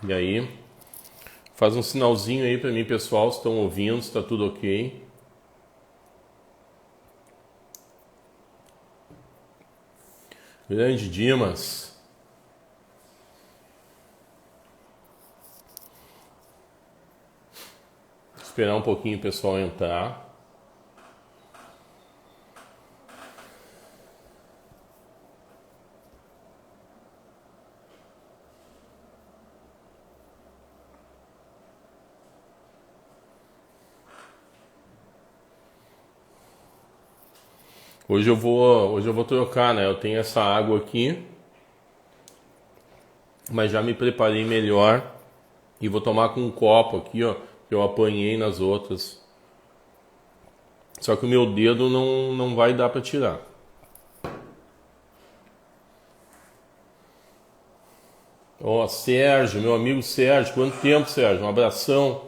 E aí, faz um sinalzinho aí para mim, pessoal, se estão ouvindo, se está tudo ok. Grande Dimas. Esperar um pouquinho o pessoal entrar. Hoje eu vou trocar, né? Eu tenho essa água aqui, mas já me preparei melhor e vou tomar com um copo aqui, ó, que eu apanhei nas outras. Só que o meu dedo não vai dar para tirar. Ó, Sérgio, meu amigo Sérgio, quanto tempo, Sérgio? Um abração.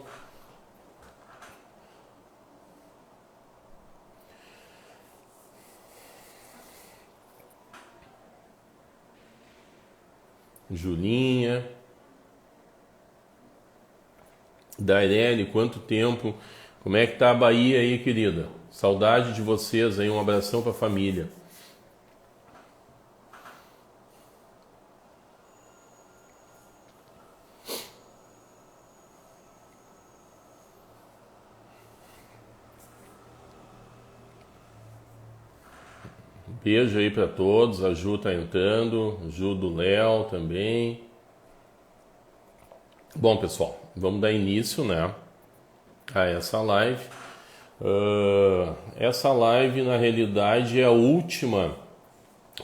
Julinha. Daireli, quanto tempo? Como é que tá a Bahia aí, querida? Saudade de vocês aí, um abração pra família. Beijo aí pra todos, a Ju tá entrando, Ju do Léo também. Bom, pessoal, vamos dar início, né, a essa live. Essa live, na realidade, é a última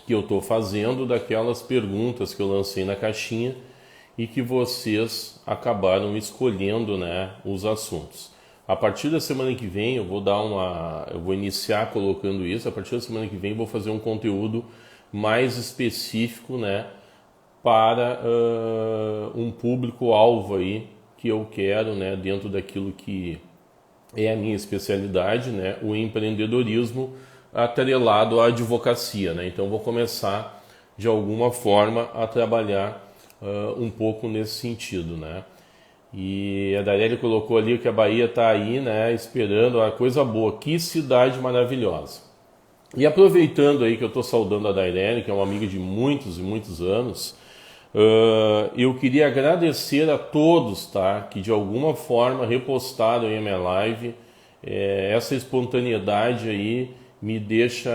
que eu estou fazendo daquelas perguntas que eu lancei na caixinha e que vocês acabaram escolhendo, né, os assuntos. A partir da semana que vem eu vou iniciar colocando isso. A partir da semana que vem eu vou fazer um conteúdo mais específico, né, para um público-alvo aí que eu quero, né, dentro daquilo que é a minha especialidade, né, o empreendedorismo atrelado à advocacia, né? Então vou começar de alguma forma a trabalhar um pouco nesse sentido, né? E a Daireli colocou ali que a Bahia está aí, né, esperando a coisa boa. Que cidade maravilhosa. E aproveitando aí que eu estou saudando a Daireli, que é uma amiga de muitos e muitos anos, eu queria agradecer a todos, tá, que de alguma forma repostaram em minha live. Essa espontaneidade aí me deixa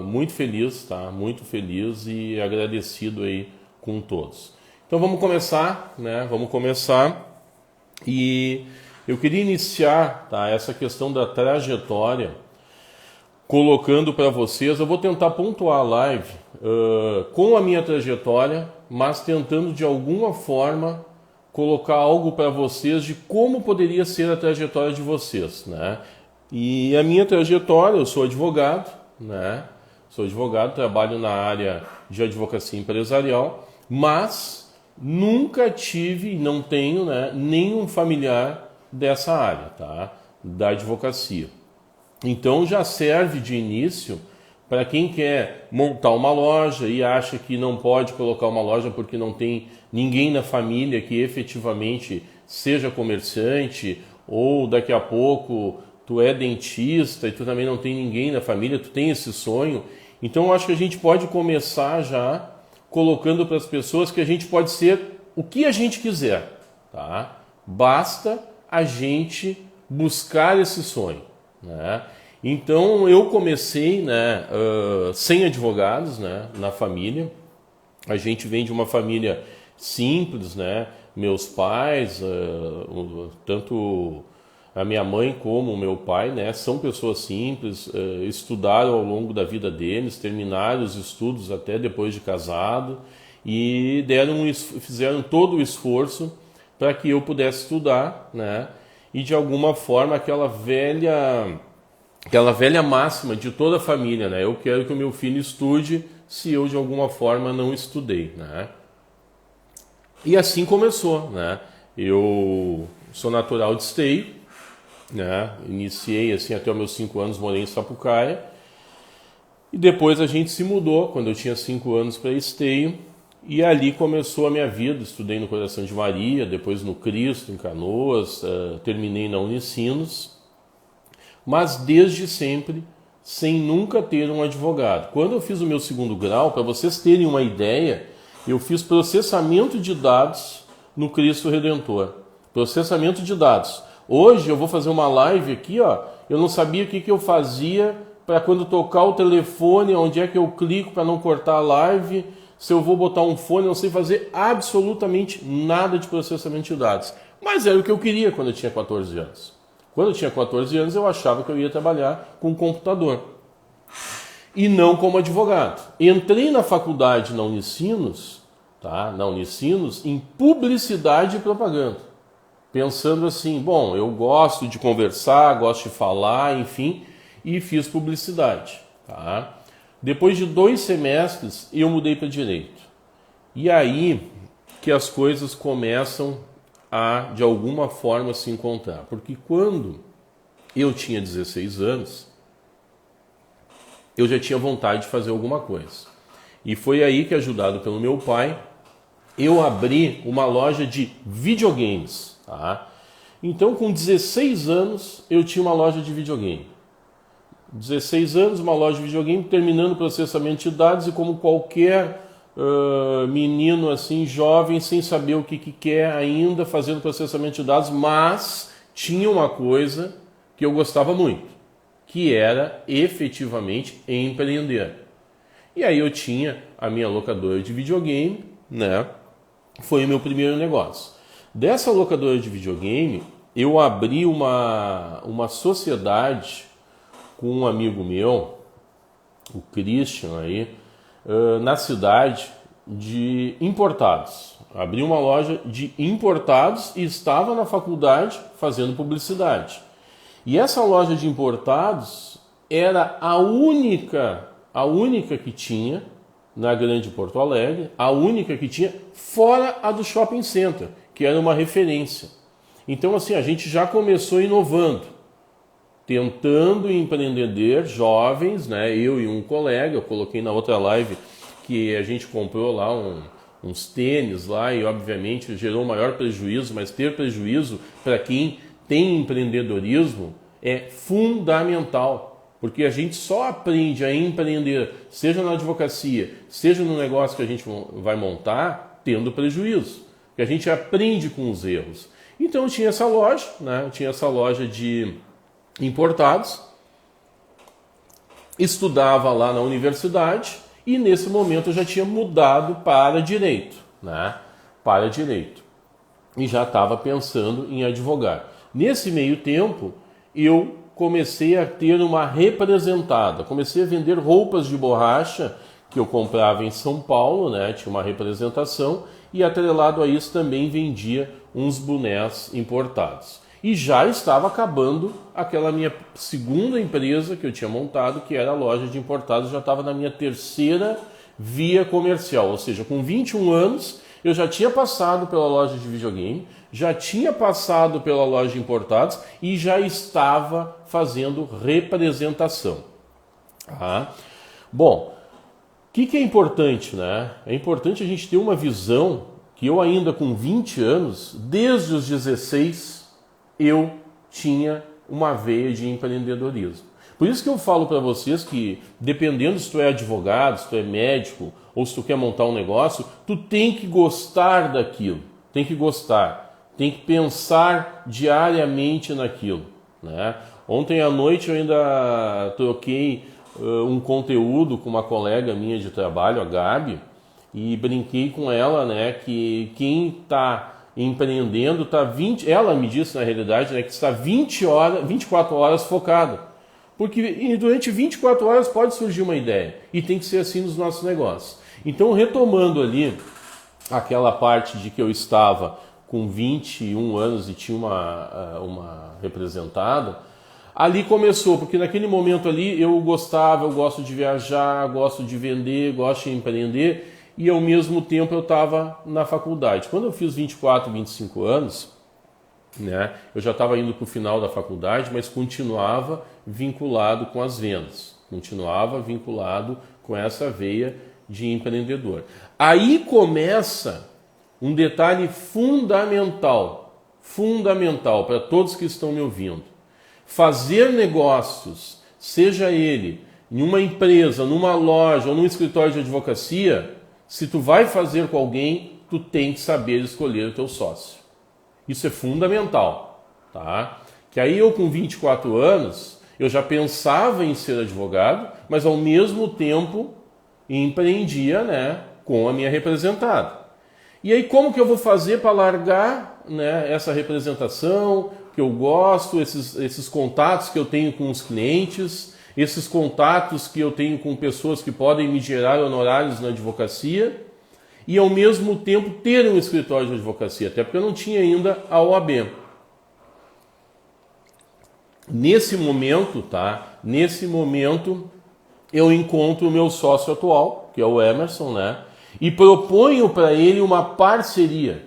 muito feliz, tá? Muito feliz e agradecido aí com todos. Então vamos começar, né? Vamos começar. E eu queria iniciar, tá, essa questão da trajetória colocando para vocês. Eu vou tentar pontuar a live com a minha trajetória, mas tentando de alguma forma colocar algo para vocês de como poderia ser a trajetória de vocês, né? E a minha trajetória, eu sou advogado, né? Sou advogado, trabalho na área de advocacia empresarial, mas nunca tive e não tenho, né, nenhum familiar dessa área, tá? Da advocacia. Então já serve de início para quem quer montar uma loja e acha que não pode colocar uma loja porque não tem ninguém na família que efetivamente seja comerciante, ou daqui a pouco tu é dentista e tu também não tem ninguém na família, tu tem esse sonho. Então eu acho que a gente pode começar já colocando para as pessoas que a gente pode ser o que a gente quiser, tá? Basta a gente buscar esse sonho, né? Então eu comecei, né, sem advogados, né, na família. A gente vem de uma família simples, né? Meus pais, tanto a minha mãe como o meu pai, né, são pessoas simples, estudaram ao longo da vida deles, terminaram os estudos até depois de casado e fizeram todo o esforço para que eu pudesse estudar, né? E de alguma forma aquela velha máxima de toda a família, né? Eu quero que o meu filho estude se eu de alguma forma não estudei, né? E assim começou, né? Eu sou natural de Esteio, né? Iniciei assim até os meus 5 anos, morei em Sapucaia. E depois a gente se mudou quando eu tinha 5 anos para Esteio. E ali começou a minha vida. Estudei no Coração de Maria, depois no Cristo, em Canoas, terminei na Unicinos, mas desde sempre, sem nunca ter um advogado. Quando eu fiz o meu segundo grau, para vocês terem uma ideia, eu fiz processamento de dados no Cristo Redentor. Processamento de dados. Hoje eu vou fazer uma live aqui, ó. Eu não sabia o que eu fazia para quando tocar o telefone, onde é que eu clico para não cortar a live, se eu vou botar um fone, eu não sei fazer absolutamente nada de processamento de dados. Mas era o que eu queria quando eu tinha 14 anos. Quando eu tinha 14 anos, eu achava que eu ia trabalhar com computador. E não como advogado. Entrei na faculdade na Unicinos, tá? Na Unicinos, em publicidade e propaganda. Pensando assim, bom, eu gosto de conversar, gosto de falar, enfim, e fiz publicidade, tá? Depois de 2 semestres, eu mudei para Direito. E aí que as coisas começam a, de alguma forma, se encontrar. Porque quando eu tinha 16 anos, eu já tinha vontade de fazer alguma coisa. E foi aí que, ajudado pelo meu pai, eu abri uma loja de videogames, tá? Então, com 16 anos, eu tinha uma loja de videogame. 16 anos, uma loja de videogame, terminando o processamento de dados, e como qualquer menino assim, jovem, sem saber o que quer ainda, fazendo processamento de dados, mas tinha uma coisa que eu gostava muito, que era efetivamente empreender. E aí eu tinha a minha locadora de videogame, né? Foi o meu primeiro negócio. Dessa locadora de videogame, eu abri uma sociedade com um amigo meu, o Christian aí, na cidade de importados. Abri uma loja de importados e estava na faculdade fazendo publicidade. E essa loja de importados era a única que tinha na Grande Porto Alegre, a única que tinha fora a do Shopping Center, que era uma referência. Então assim, a gente já começou inovando, tentando empreender jovens, né? Eu e um colega, eu coloquei na outra live que a gente comprou lá uns tênis lá e obviamente gerou maior prejuízo, mas ter prejuízo para quem tem empreendedorismo é fundamental, porque a gente só aprende a empreender, seja na advocacia, seja no negócio que a gente vai montar, tendo prejuízo, porque a gente aprende com os erros. Então eu tinha essa loja, né? Eu tinha essa loja de importados, estudava lá na universidade e nesse momento eu já tinha mudado para direito, né? Para direito. E já estava pensando em advogar. Nesse meio tempo, eu comecei a ter uma representada. Comecei a vender roupas de borracha que eu comprava em São Paulo, né? Tinha uma representação e atrelado a isso também vendia uns bonés importados. E já estava acabando aquela minha segunda empresa que eu tinha montado, que era a loja de importados, já estava na minha terceira via comercial, ou seja, com 21 anos eu já tinha passado pela loja de videogame, já tinha passado pela loja de importados e já estava fazendo representação. Tá? Bom, o que é importante, né? É importante a gente ter uma visão que eu ainda com 20 anos, desde os 16, eu tinha uma veia de empreendedorismo. Por isso que eu falo para vocês que, dependendo se tu é advogado, se tu é médico, ou se tu quer montar um negócio, tu tem que gostar daquilo, tem que gostar, tem que pensar diariamente naquilo, né? Ontem à noite eu ainda troquei um conteúdo com uma colega minha de trabalho, a Gabi, e brinquei com ela, né, que quem está empreendendo está 20, ela me disse na realidade, né, que está 24 horas focado. Porque durante 24 horas pode surgir uma ideia e tem que ser assim nos nossos negócios. Então, retomando ali aquela parte de que eu estava com 21 anos e tinha uma representada, ali começou, porque naquele momento ali eu gosto de viajar, gosto de vender, gosto de empreender e ao mesmo tempo eu estava na faculdade. Quando eu fiz 24, 25 anos, né, eu já estava indo para o final da faculdade, mas continuava vinculado com as vendas, continuava vinculado com essa veia de empreendedor. Aí começa um detalhe fundamental para todos que estão me ouvindo. Fazer negócios, seja ele em uma empresa, numa loja ou num escritório de advocacia, se tu vai fazer com alguém, tu tem que saber escolher o teu sócio. Isso é fundamental, tá? Que aí eu com 24 anos, eu já pensava em ser advogado, mas ao mesmo tempo empreendia, né, com a minha representada. E aí como que eu vou fazer para largar, né, essa representação que eu gosto, esses contatos que eu tenho com os clientes, esses contatos que eu tenho com pessoas que podem me gerar honorários na advocacia e ao mesmo tempo ter um escritório de advocacia, até porque eu não tinha ainda a OAB. Nesse momento, tá? Nesse momento eu encontro o meu sócio atual, que é o Emerson, né? E proponho para ele uma parceria.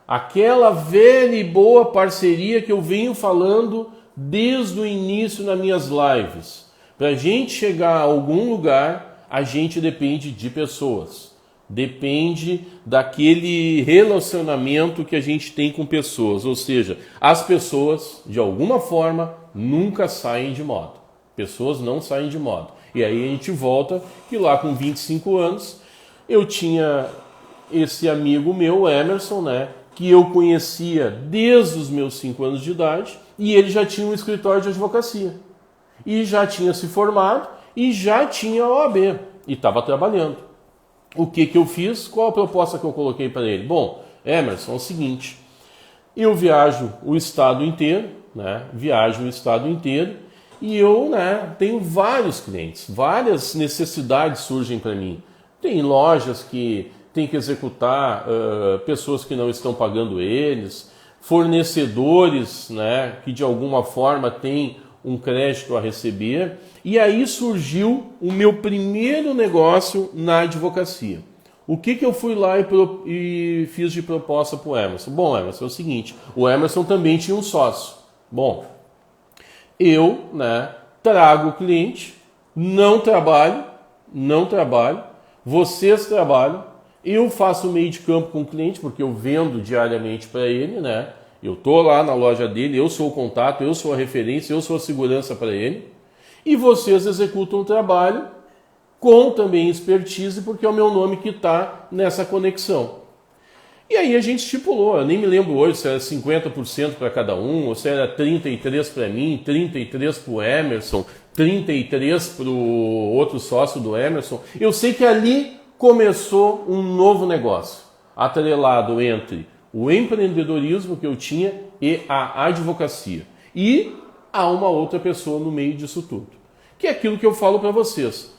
Aquela velha e boa parceria que eu venho falando desde o início nas minhas lives. Para a gente chegar a algum lugar, a gente depende de pessoas. Depende daquele relacionamento que a gente tem com pessoas. Ou seja, as pessoas, de alguma forma, nunca saem de moda. Pessoas não saem de moda. E aí a gente volta que lá com 25 anos, eu tinha esse amigo meu, Emerson, né? Que eu conhecia desde os meus 5 anos de idade, e ele já tinha um escritório de advocacia. E já tinha se formado, e já tinha a OAB, e estava trabalhando. O que eu fiz? Qual a proposta que eu coloquei para ele? Bom, Emerson, é o seguinte, eu viajo o estado inteiro, né? Viajo o estado inteiro, e eu, né, tenho vários clientes, várias necessidades surgem para mim. Tem lojas que tem que executar pessoas que não estão pagando eles, fornecedores, né, que de alguma forma têm um crédito a receber. E aí surgiu o meu primeiro negócio na advocacia. O que eu fui lá e fiz de proposta para o Emerson? Bom, Emerson, é o seguinte, o Emerson também tinha um sócio. Bom, eu, né, trago o cliente, não trabalho, vocês trabalham, eu faço o meio de campo com o cliente, porque eu vendo diariamente para ele, né? Eu estou lá na loja dele, eu sou o contato, eu sou a referência, eu sou a segurança para ele. E vocês executam o trabalho com também expertise, porque é o meu nome que está nessa conexão. E aí a gente estipulou, eu nem me lembro hoje se era 50% para cada um, ou se era 33 para mim, 33 para o Emerson, 33 para o outro sócio do Emerson. Eu sei que ali começou um novo negócio, atrelado entre o empreendedorismo que eu tinha e a advocacia. E há uma outra pessoa no meio disso tudo, que é aquilo que eu falo para vocês.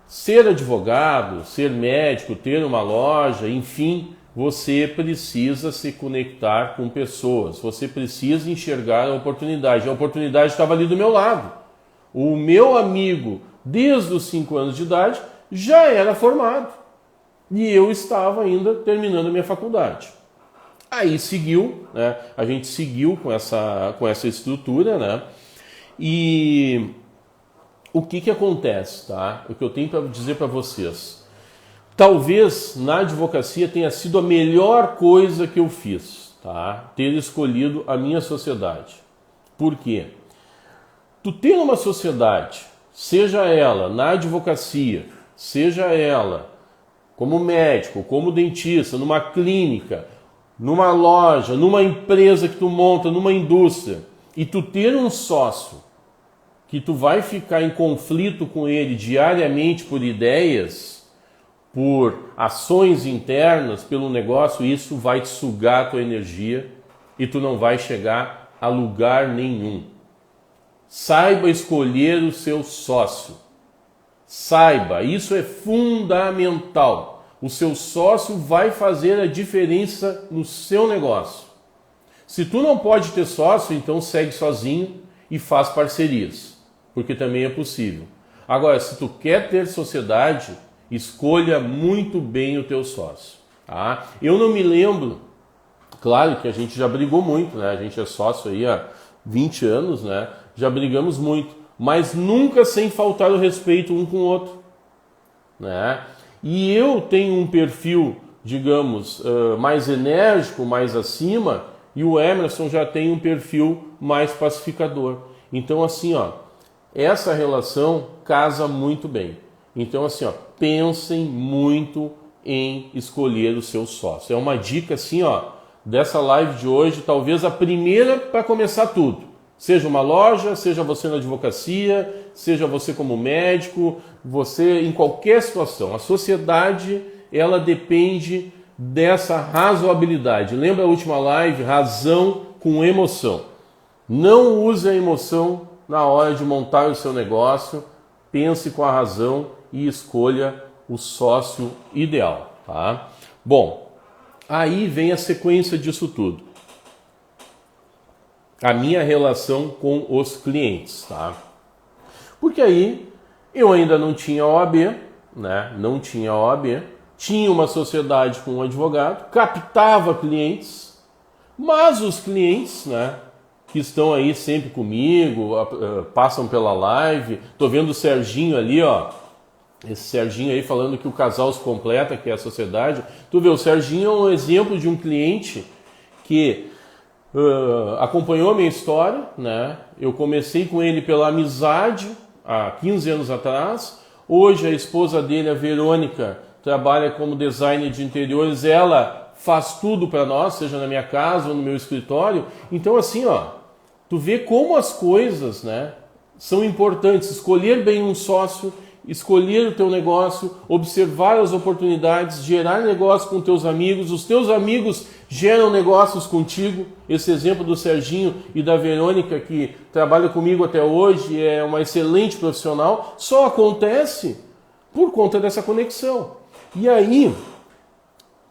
Ser advogado, ser médico, ter uma loja, enfim, você precisa se conectar com pessoas, você precisa enxergar a oportunidade. A oportunidade estava ali do meu lado. O meu amigo, desde os 5 anos de idade, já era formado. E eu estava ainda terminando a minha faculdade. Aí seguiu, né? A gente seguiu com essa estrutura, né? E o que acontece, tá? O que eu tenho para dizer para vocês. Talvez na advocacia tenha sido a melhor coisa que eu fiz, tá? Ter escolhido a minha sociedade. Por quê? Tu ter uma sociedade, seja ela na advocacia, seja ela como médico, como dentista, numa clínica, numa loja, numa empresa que tu monta, numa indústria, e tu ter um sócio que tu vai ficar em conflito com ele diariamente por ideias, por ações internas, pelo negócio, isso vai te sugar a tua energia e tu não vai chegar a lugar nenhum. Saiba escolher o seu sócio. Saiba, isso é fundamental. O seu sócio vai fazer a diferença no seu negócio. Se tu não pode ter sócio, então segue sozinho e faz parcerias, porque também é possível. Agora, se tu quer ter sociedade, escolha muito bem o teu sócio. Tá? Eu não me lembro, claro que a gente já brigou muito, né? A gente é sócio aí há 20 anos, né? Já brigamos muito, mas nunca sem faltar o respeito um com o outro, né? e eu tenho um perfil, digamos, mais enérgico, mais acima, e o Emerson já tem um perfil mais pacificador. Então, assim, ó, essa relação casa muito bem. Então, assim, ó, pensem muito em escolher o seu sócio. É uma dica, assim, ó, dessa live de hoje, talvez a primeira para começar tudo. Seja uma loja, seja você na advocacia, seja você como médico, você em qualquer situação. A sociedade, ela depende dessa razoabilidade. Lembra a última live? Razão com emoção. Não use a emoção na hora de montar o seu negócio. Pense com a razão e escolha o sócio ideal, tá? Bom, aí vem a sequência disso tudo. A minha relação com os clientes, tá? Porque aí eu ainda não tinha OAB, né? Não tinha OAB, tinha uma sociedade com um advogado, captava clientes, mas os clientes, né, que estão aí sempre comigo, passam pela live, tô vendo o Serginho ali, ó, esse Serginho aí falando que o casal se completa, que é a sociedade. Tu vê, o Serginho é um exemplo de um cliente que acompanhou a minha história, né? Eu comecei com ele pela amizade há 15 anos atrás. Hoje a esposa dele, a Verônica, trabalha como designer de interiores. Ela faz tudo para nós, seja na minha casa ou no meu escritório. Então, assim, ó, tu vê como as coisas, né, são importantes. Escolher bem um sócio, escolher o teu negócio, observar as oportunidades, gerar negócio com teus amigos, os teus amigos geram negócios contigo. Esse exemplo do Serginho e da Verônica, que trabalha comigo até hoje, é uma excelente profissional, só acontece por conta dessa conexão. E aí,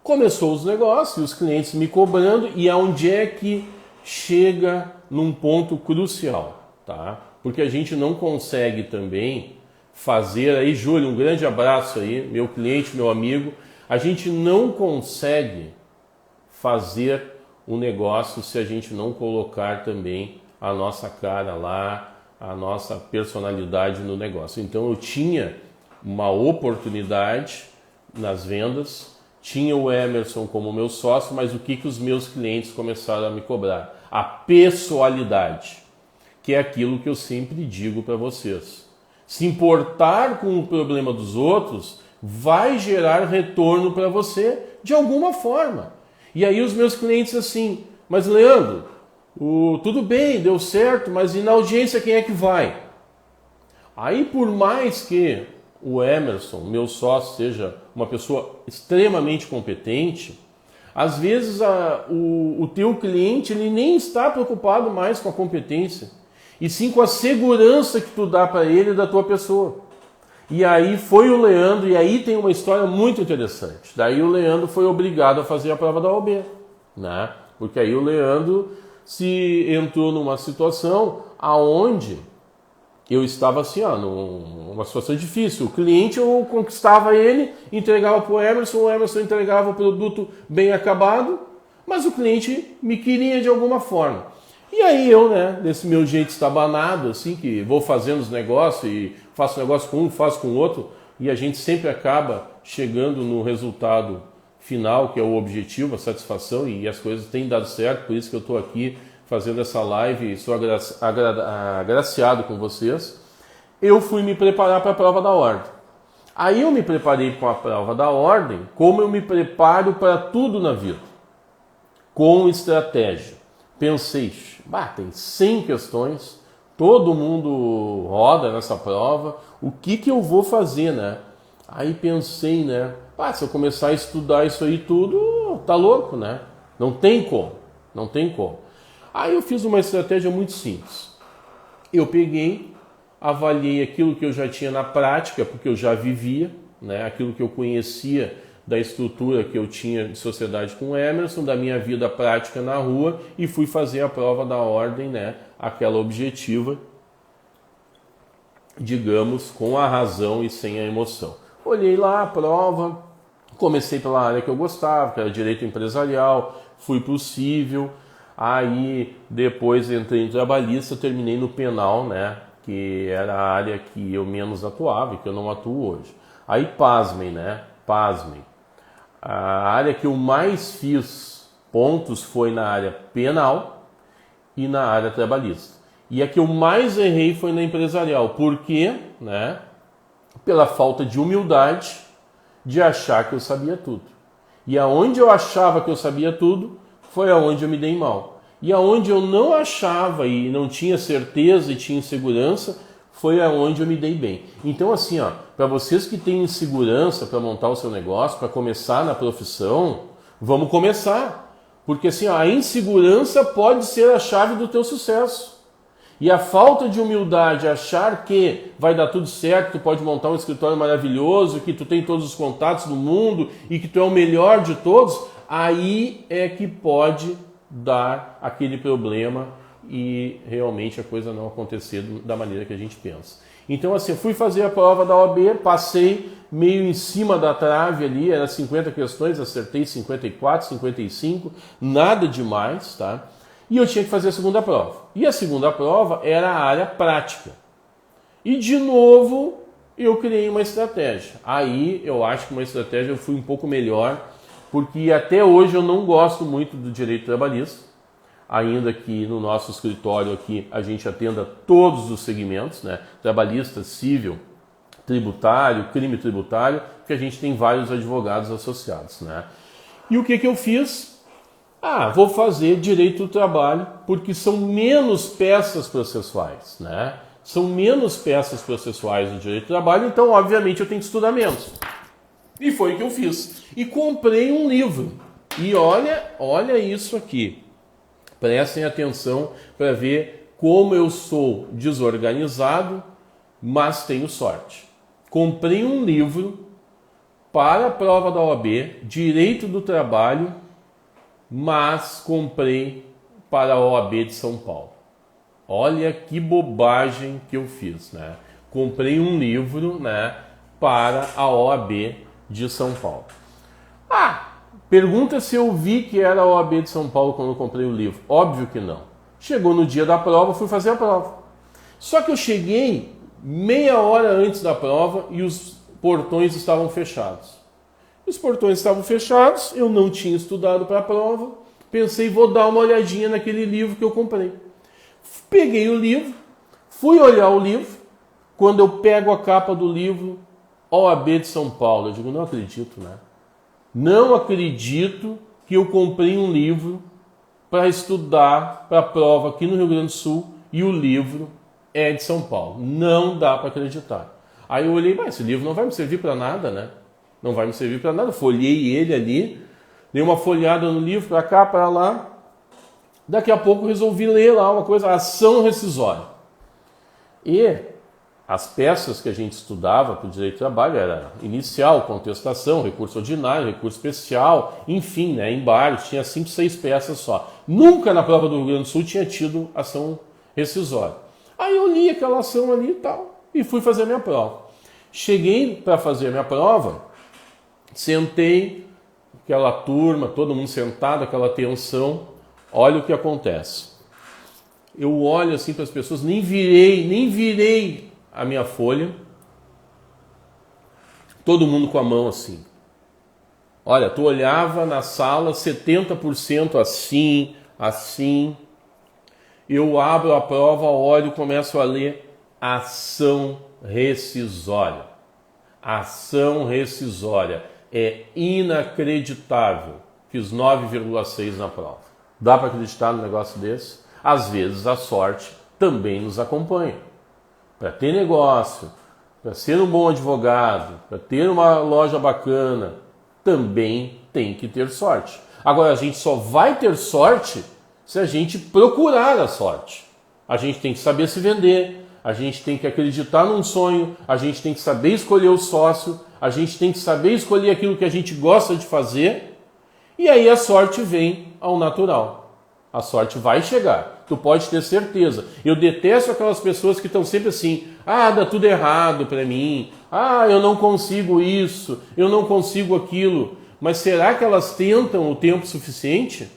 começou os negócios, os clientes me cobrando, e aonde é que chega num ponto crucial, tá? Porque a gente não consegue também fazer aí, Júlio, um grande abraço aí, meu cliente, meu amigo, a gente não consegue fazer um negócio se a gente não colocar também a nossa cara lá, a nossa personalidade no negócio. Então eu tinha uma oportunidade nas vendas, tinha o Emerson como meu sócio, mas o que os meus clientes começaram a me cobrar? A pessoalidade, que é aquilo que eu sempre digo para vocês. Se importar com o problema dos outros vai gerar retorno para você de alguma forma. E aí os meus clientes assim, mas Leandro, tudo bem, deu certo, mas e na audiência quem é que vai? Aí por mais que o Emerson, meu sócio, seja uma pessoa extremamente competente, às vezes o teu cliente ele nem está preocupado mais com a competência, e sim com a segurança que tu dá para ele da tua pessoa. E aí foi o Leandro, e aí tem uma história muito interessante. Daí o Leandro foi obrigado a fazer a prova da OAB, né? Porque aí o Leandro se entrou numa situação aonde eu estava assim, ó, numa situação difícil. O cliente, eu conquistava ele, entregava para o Emerson entregava o produto bem acabado, mas o cliente me queria de alguma forma. E aí eu, né, desse meu jeito estabanado, assim, que vou fazendo os negócios e faço negócio com um, faço com o outro, e a gente sempre acaba chegando no resultado final, que é o objetivo, a satisfação, e as coisas têm dado certo, por isso que eu estou aqui fazendo essa live e sou agraciado com vocês. Eu fui me preparar para a prova da ordem. Aí eu me preparei com a prova da ordem, como eu me preparo para tudo na vida, com estratégia. Pensei, tem 100 questões, todo mundo roda nessa prova, o que eu vou fazer, né? Aí pensei, né? Se eu começar a estudar isso aí tudo, tá louco, né? Não tem como. Aí eu fiz uma estratégia muito simples. Eu peguei, avaliei aquilo que eu já tinha na prática, porque eu já vivia, né? Aquilo que eu conhecia da estrutura que eu tinha de sociedade com o Emerson, da minha vida prática na rua, e fui fazer a prova da ordem, né? Aquela objetiva, digamos, com a razão e sem a emoção. Olhei lá a prova, comecei pela área que eu gostava, que era direito empresarial, fui para o civil, aí depois entrei em trabalhista, terminei no penal, né? Que era a área que eu menos atuava e que eu não atuo hoje. Aí pasmem, né? pasmem, a área que eu mais fiz pontos foi na área penal e na área trabalhista. E a que eu mais errei foi na empresarial. Por quê? Né? Pela falta de humildade de achar que eu sabia tudo. E aonde eu achava que eu sabia tudo, foi aonde eu me dei mal. E aonde eu não achava e não tinha certeza e tinha insegurança, foi aonde eu me dei bem. Então assim, ó, para vocês que têm insegurança para montar o seu negócio, para começar na profissão, vamos começar. Porque assim, ó, a insegurança pode ser a chave do teu sucesso. E a falta de humildade, achar que vai dar tudo certo, tu pode montar um escritório maravilhoso, que tu tem todos os contatos do mundo e que tu é o melhor de todos, aí é que pode dar aquele problema e realmente a coisa não acontecer da maneira que a gente pensa. Então assim, eu fui fazer a prova da OAB, passei meio em cima da trave ali, era 50 questões, acertei 54, 55, nada demais, tá? E eu tinha que fazer a segunda prova. E a segunda prova era a área prática. E de novo eu criei uma estratégia. Aí eu acho que uma estratégia eu fui um pouco melhor, porque até hoje eu não gosto muito do direito trabalhista, ainda que no nosso escritório aqui a gente atenda todos os segmentos, né? Trabalhista, civil, tributário, crime tributário, porque a gente tem vários advogados associados, né? E o que eu fiz? Vou fazer direito do trabalho, porque são menos peças processuais, né? São menos peças processuais no direito do trabalho, então obviamente eu tenho que estudar menos. E foi o que eu fiz. E comprei um livro. E olha isso aqui. Prestem atenção para ver como eu sou desorganizado, mas tenho sorte. Comprei um livro para a prova da OAB, Direito do Trabalho, mas comprei para a OAB de São Paulo. Olha que bobagem que eu fiz, né? Comprei um livro, né, para a OAB de São Paulo. Pergunta se eu vi que era a OAB de São Paulo quando eu comprei o livro. Óbvio que não. Chegou no dia da prova, fui fazer a prova. Só que eu cheguei meia hora antes da prova e os portões estavam fechados. Os portões estavam fechados, eu não tinha estudado para a prova, pensei, vou dar uma olhadinha naquele livro que eu comprei. Peguei o livro, fui olhar o livro, quando eu pego a capa do livro, OAB de São Paulo, eu digo, não acredito, né? Não acredito que eu comprei um livro para estudar para a prova aqui no Rio Grande do Sul e o livro é de São Paulo. Não dá para acreditar. Aí eu olhei, mas esse livro não vai me servir para nada, né? Não vai me servir para nada. Folhei ele ali, dei uma folhada no livro para cá, para lá. Daqui a pouco resolvi ler lá uma coisa, ação rescisória. E as peças que a gente estudava para o direito do trabalho era inicial, contestação, recurso ordinário, recurso especial, enfim, né, embargos, tinha 5, 6 peças só. Nunca na prova do Rio Grande do Sul tinha tido ação rescisória. Aí eu li aquela ação ali e tal, e fui fazer a minha prova. Cheguei para fazer a minha prova, sentei, aquela turma, todo mundo sentado, aquela tensão, olha o que acontece. Eu olho assim para as pessoas, nem virei a minha folha, todo mundo com a mão assim. Olha, tu olhava na sala, 70% assim. Eu abro a prova, olho, começo a ler ação rescisória. Ação rescisória. É inacreditável. Fiz 9,6 na prova. Dá para acreditar num negócio desse? Às vezes a sorte também nos acompanha. Para ter negócio, para ser um bom advogado, para ter uma loja bacana, também tem que ter sorte. Agora, a gente só vai ter sorte se a gente procurar a sorte. A gente tem que saber se vender, a gente tem que acreditar num sonho, a gente tem que saber escolher o sócio, a gente tem que saber escolher aquilo que a gente gosta de fazer, e aí a sorte vem ao natural. A sorte vai chegar, tu pode ter certeza. Eu detesto aquelas pessoas que estão sempre assim, dá tudo errado para mim, eu não consigo isso, eu não consigo aquilo. Mas será que elas tentam o tempo suficiente?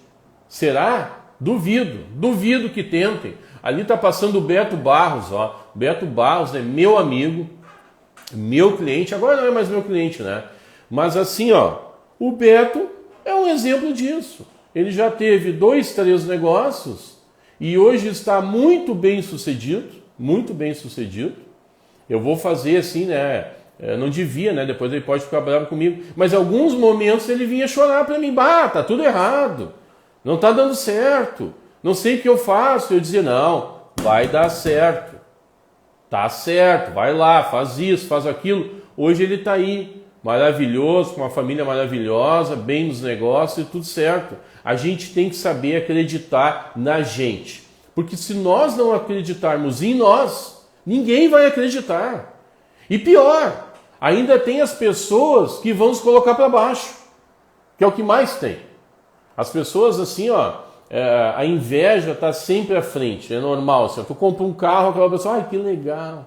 Será? Duvido que tentem. Ali está passando o Beto Barros, ó. Beto Barros é meu amigo, meu cliente, agora não é mais meu cliente, né? Mas assim, ó, o Beto é um exemplo disso. Ele já teve 2, 3 negócios e hoje está muito bem sucedido, muito bem sucedido. Eu vou fazer assim, né? Não devia, né? Depois ele pode ficar bravo comigo. Mas em alguns momentos ele vinha chorar para mim. Bah, tá tudo errado. Não tá dando certo. Não sei o que eu faço. Eu dizia, não, vai dar certo. Tá certo, vai lá, faz isso, faz aquilo. Hoje ele tá aí, maravilhoso, com uma família maravilhosa, bem nos negócios e tudo certo. A gente tem que saber acreditar na gente. Porque se nós não acreditarmos em nós, ninguém vai acreditar. E pior, ainda tem as pessoas que vão se colocar para baixo, que é o que mais tem. As pessoas assim, ó, a inveja está sempre à frente, é normal. Assim, tu compra um carro, aquela pessoa, ai, que legal,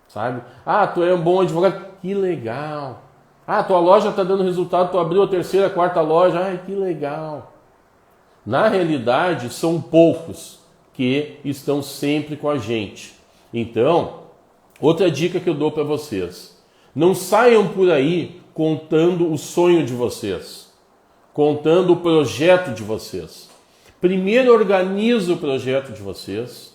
sabe? Ah, tu é um bom advogado, que legal. Ah, tua loja está dando resultado, tu abriu a 3ª, 4ª loja, ai, que legal. Na realidade, são poucos que estão sempre com a gente. Então, outra dica que eu dou para vocês, não saiam por aí contando o sonho de vocês, contando o projeto de vocês. Primeiro organiza o projeto de vocês.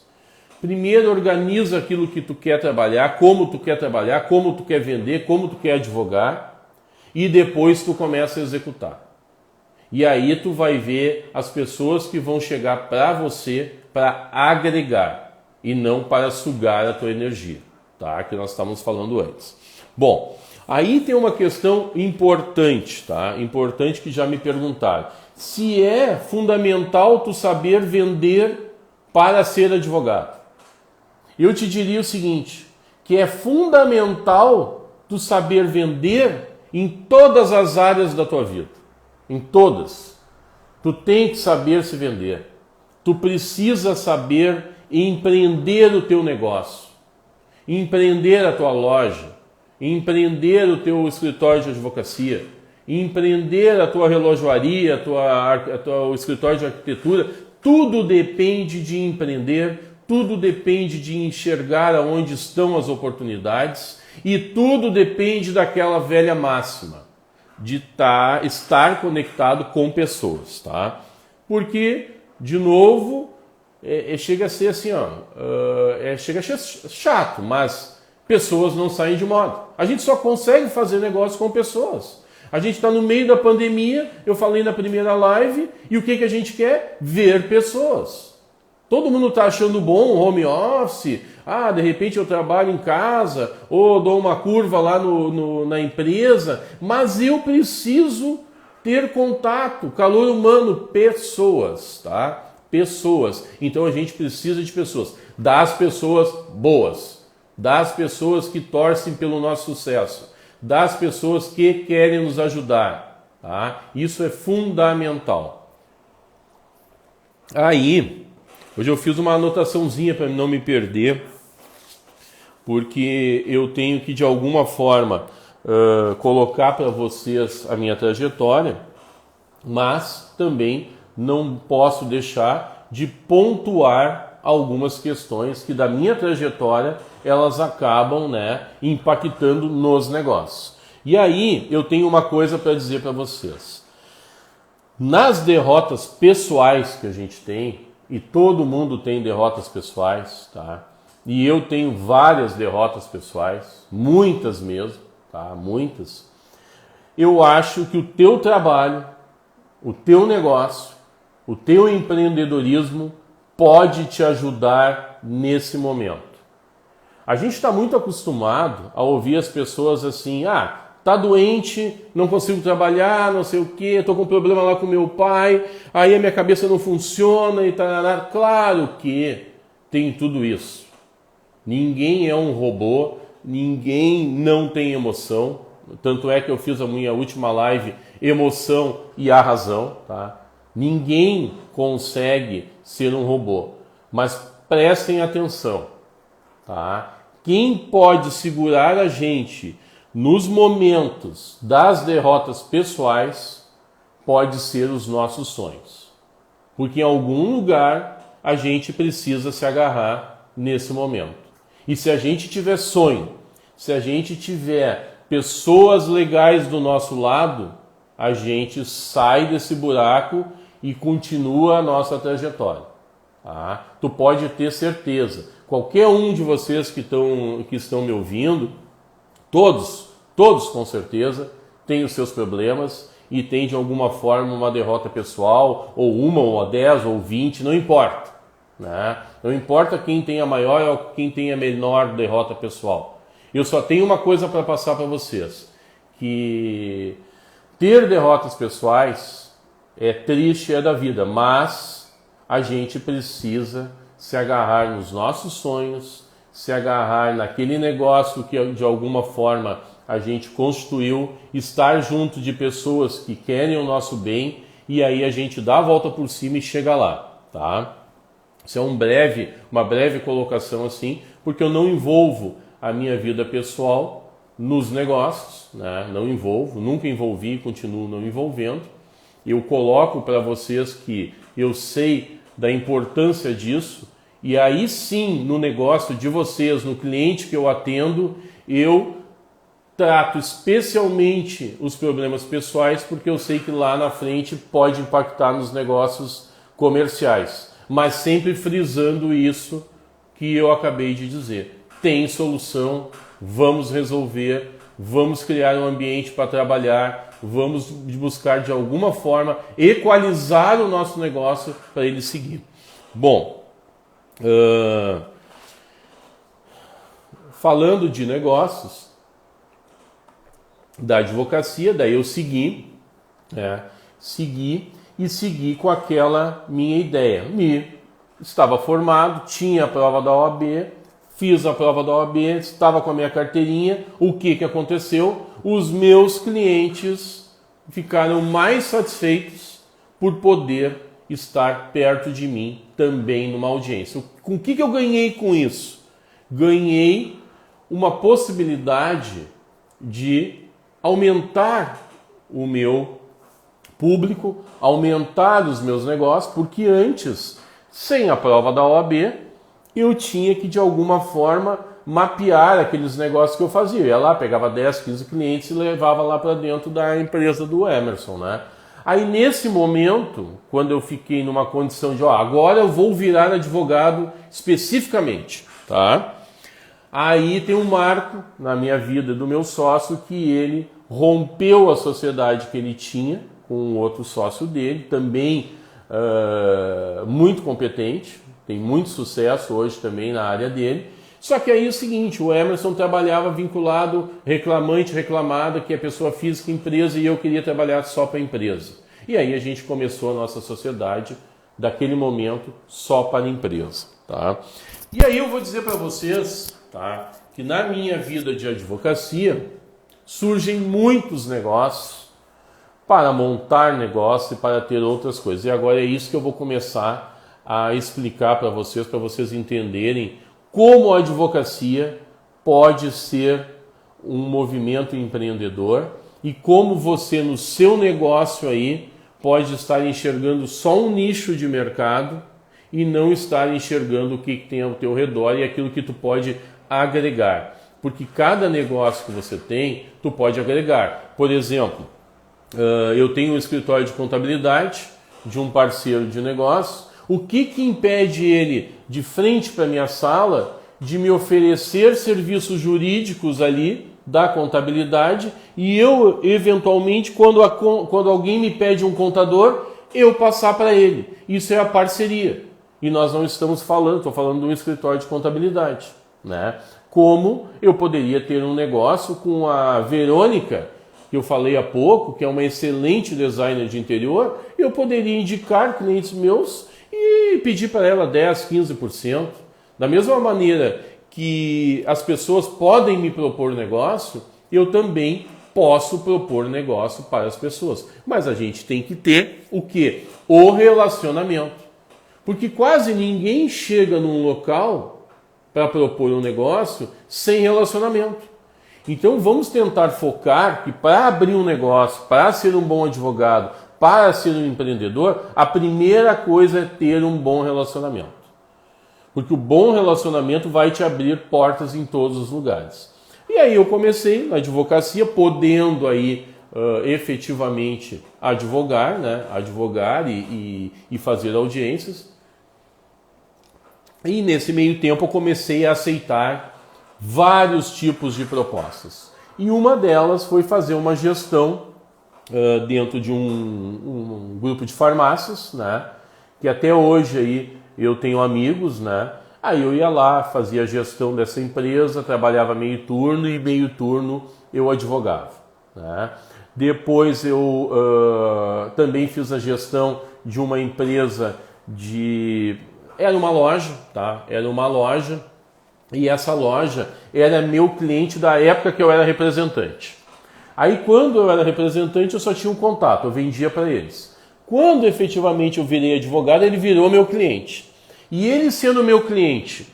Primeiro organiza aquilo que tu quer trabalhar, como tu quer trabalhar, como tu quer vender, como tu quer advogar. E depois tu começa a executar. E aí tu vai ver as pessoas que vão chegar para você para agregar e não para sugar a tua energia, tá? Que nós estávamos falando antes. Bom, aí tem uma questão importante, tá? Importante que já me perguntaram. Se é fundamental tu saber vender para ser advogado. Eu te diria o seguinte, que é fundamental tu saber vender em todas as áreas da tua vida. Em todas. Tu tem que saber se vender. Tu precisa saber empreender o teu negócio. Empreender a tua loja. Empreender o teu escritório de advocacia. Empreender a tua relojoaria, o escritório de arquitetura, tudo depende de empreender, tudo depende de enxergar aonde estão as oportunidades e tudo depende daquela velha máxima, de estar conectado com pessoas, tá? Porque, de novo, chega a ser assim, ó, chega a ser chato, mas pessoas não saem de moda. A gente só consegue fazer negócio com pessoas. A gente está no meio da pandemia, eu falei na primeira live, e o que a gente quer? Ver pessoas. Todo mundo está achando bom o home office, de repente eu trabalho em casa, ou dou uma curva lá na empresa, mas eu preciso ter contato, calor humano, pessoas, tá? Pessoas. Então a gente precisa de pessoas, das pessoas boas, das pessoas que torcem pelo nosso sucesso, das pessoas que querem nos ajudar, tá? Isso é fundamental. Aí, hoje eu fiz uma anotaçãozinha para não me perder, porque eu tenho que de alguma forma colocar para vocês a minha trajetória, mas também não posso deixar de pontuar algumas questões que da minha trajetória elas acabam, né, impactando nos negócios. E aí eu tenho uma coisa para dizer para vocês. Nas derrotas pessoais que a gente tem, e todo mundo tem derrotas pessoais, tá? E eu tenho várias derrotas pessoais, muitas mesmo, tá? Muitas. Eu acho que o teu trabalho, o teu negócio, o teu empreendedorismo pode te ajudar nesse momento. A gente está muito acostumado a ouvir as pessoas assim, tá doente, não consigo trabalhar, não sei o quê, estou com problema lá com meu pai, aí a minha cabeça não funciona e tal. Claro que tem tudo isso. Ninguém é um robô, ninguém não tem emoção. Tanto é que eu fiz a minha última live, emoção e a razão, tá? Ninguém consegue ser um robô, mas prestem atenção, tá? Quem pode segurar a gente nos momentos das derrotas pessoais pode ser os nossos sonhos. Porque em algum lugar a gente precisa se agarrar nesse momento. E se a gente tiver sonho, se a gente tiver pessoas legais do nosso lado, a gente sai desse buraco e continua a nossa trajetória. Tá? Tu pode ter certeza, qualquer um de vocês que estão me ouvindo, todos com certeza, têm os seus problemas e tem de alguma forma uma derrota pessoal, ou uma, ou 10, ou 20, não importa. Né? Não importa quem tem a maior ou quem tem a menor derrota pessoal. Eu só tenho uma coisa para passar para vocês, que ter derrotas pessoais é triste, é da vida, mas a gente precisa se agarrar nos nossos sonhos, se agarrar naquele negócio que de alguma forma a gente construiu, estar junto de pessoas que querem o nosso bem, e aí a gente dá a volta por cima e chega lá, tá? Isso é uma breve colocação assim, porque eu não envolvo a minha vida pessoal nos negócios, né? Não envolvo, nunca envolvi e continuo não envolvendo. Eu coloco para vocês que eu sei da importância disso, e aí sim, no negócio de vocês, no cliente que eu atendo, eu trato especialmente os problemas pessoais, porque eu sei que lá na frente pode impactar nos negócios comerciais, mas sempre frisando isso que eu acabei de dizer. Tem solução, vamos resolver, vamos criar um ambiente para trabalhar, vamos buscar de alguma forma equalizar o nosso negócio para ele seguir. Bom, falando de negócios, da advocacia, daí eu segui com aquela minha ideia. Estava formado, tinha a prova da OAB, fiz a prova da OAB, estava com a minha carteirinha. O que aconteceu? Os meus clientes ficaram mais satisfeitos por poder estar perto de mim também numa audiência. Com o que eu ganhei com isso? Ganhei uma possibilidade de aumentar o meu público, aumentar os meus negócios, porque antes, sem a prova da OAB, eu tinha que de alguma forma mapear aqueles negócios que eu fazia. Eu ia lá, pegava 10, 15 clientes e levava lá para dentro da empresa do Emerson, né? Aí nesse momento, quando eu fiquei numa condição de, agora eu vou virar advogado especificamente, tá? Aí tem um marco na minha vida do meu sócio, que ele rompeu a sociedade que ele tinha com outro sócio dele, também muito competente, tem muito sucesso hoje também na área dele. Só que aí é o seguinte, o Emerson trabalhava vinculado, reclamante, reclamada, que é pessoa física, empresa, e eu queria trabalhar só para a empresa. E aí a gente começou a nossa sociedade, daquele momento, só para a empresa. Tá? E aí eu vou dizer para vocês, tá, que na minha vida de advocacia surgem muitos negócios para montar negócio e para ter outras coisas. E agora é isso que eu vou começar a explicar para vocês entenderem como a advocacia pode ser um movimento empreendedor e como você no seu negócio aí pode estar enxergando só um nicho de mercado e não estar enxergando o que tem ao teu redor e aquilo que tu pode agregar. Porque cada negócio que você tem, tu pode agregar. Por exemplo, eu tenho um escritório de contabilidade de um parceiro de negócio. O que impede ele, de frente para a minha sala, de me oferecer serviços jurídicos ali da contabilidade e eu, eventualmente, quando alguém me pede um contador, eu passar para ele? Isso é a parceria. E nós não estamos falando, estou falando de um escritório de contabilidade, né? Como eu poderia ter um negócio com a Verônica, que eu falei há pouco, que é uma excelente designer de interior, eu poderia indicar clientes meus e pedir para ela 10%, 15%. Da mesma maneira que as pessoas podem me propor negócio, eu também posso propor negócio para as pessoas. Mas a gente tem que ter o quê? O relacionamento. Porque quase ninguém chega num local para propor um negócio sem relacionamento. Então vamos tentar focar que para abrir um negócio, para ser um bom advogado, para ser um empreendedor, a primeira coisa é ter um bom relacionamento. Porque o bom relacionamento vai te abrir portas em todos os lugares. E aí eu comecei na advocacia, podendo aí efetivamente advogar, né? Advogar e fazer audiências. E nesse meio tempo eu comecei a aceitar vários tipos de propostas. E uma delas foi fazer uma gestão dentro de um grupo de farmácias, né? Que até hoje aí eu tenho amigos, né? Aí eu ia lá, fazia a gestão dessa empresa, trabalhava meio turno e meio turno eu advogava, né? Depois eu também fiz a gestão de uma empresa de... Era uma loja, tá? Era uma loja e essa loja era meu cliente da época que eu era representante. Aí quando eu era representante eu só tinha um contato, eu vendia para eles. Quando efetivamente eu virei advogado, ele virou meu cliente. E ele sendo meu cliente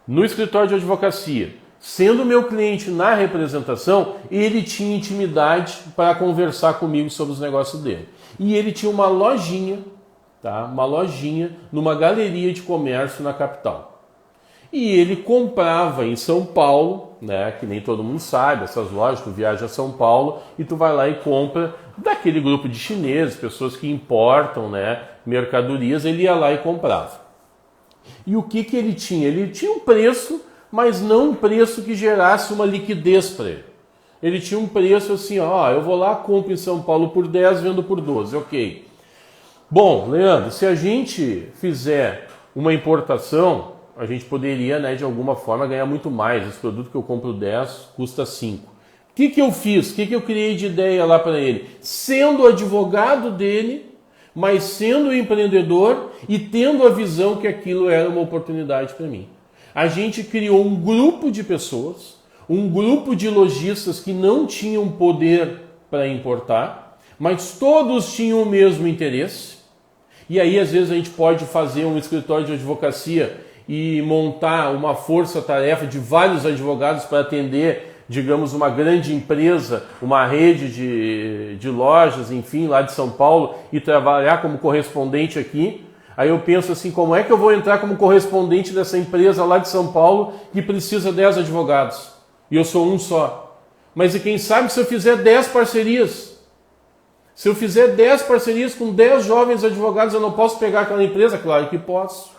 no escritório de advocacia, sendo meu cliente na representação, ele tinha intimidade para conversar comigo sobre os negócios dele. E ele tinha uma lojinha, tá? Uma lojinha numa galeria de comércio na capital. E ele comprava em São Paulo, né, que nem todo mundo sabe, essas lojas, tu viaja a São Paulo e tu vai lá e compra daquele grupo de chineses, pessoas que importam, né, mercadorias, ele ia lá e comprava. E o que ele tinha? Ele tinha um preço, mas não um preço que gerasse uma liquidez para ele. Ele tinha um preço assim, ó, eu vou lá, compro em São Paulo por 10, vendo por 12, ok. Bom, Leandro, se a gente fizer uma importação, a gente poderia, né, de alguma forma, ganhar muito mais. Esse produto que eu compro 10 custa 5. O que eu fiz? O que eu criei de ideia lá para ele? Sendo advogado dele, mas sendo empreendedor e tendo a visão que aquilo era uma oportunidade para mim. A gente criou um grupo de pessoas, um grupo de lojistas que não tinham poder para importar, mas todos tinham o mesmo interesse. E aí, às vezes, a gente pode fazer um escritório de advocacia e montar uma força-tarefa de vários advogados para atender, digamos, uma grande empresa, uma rede de lojas, enfim, lá de São Paulo, e trabalhar como correspondente aqui. Aí eu penso assim, como é que eu vou entrar como correspondente dessa empresa lá de São Paulo que precisa 10 advogados? E eu sou um só. Mas e quem sabe se eu fizer 10 parcerias? Se eu fizer 10 parcerias com 10 jovens advogados, eu não posso pegar aquela empresa? Claro que posso.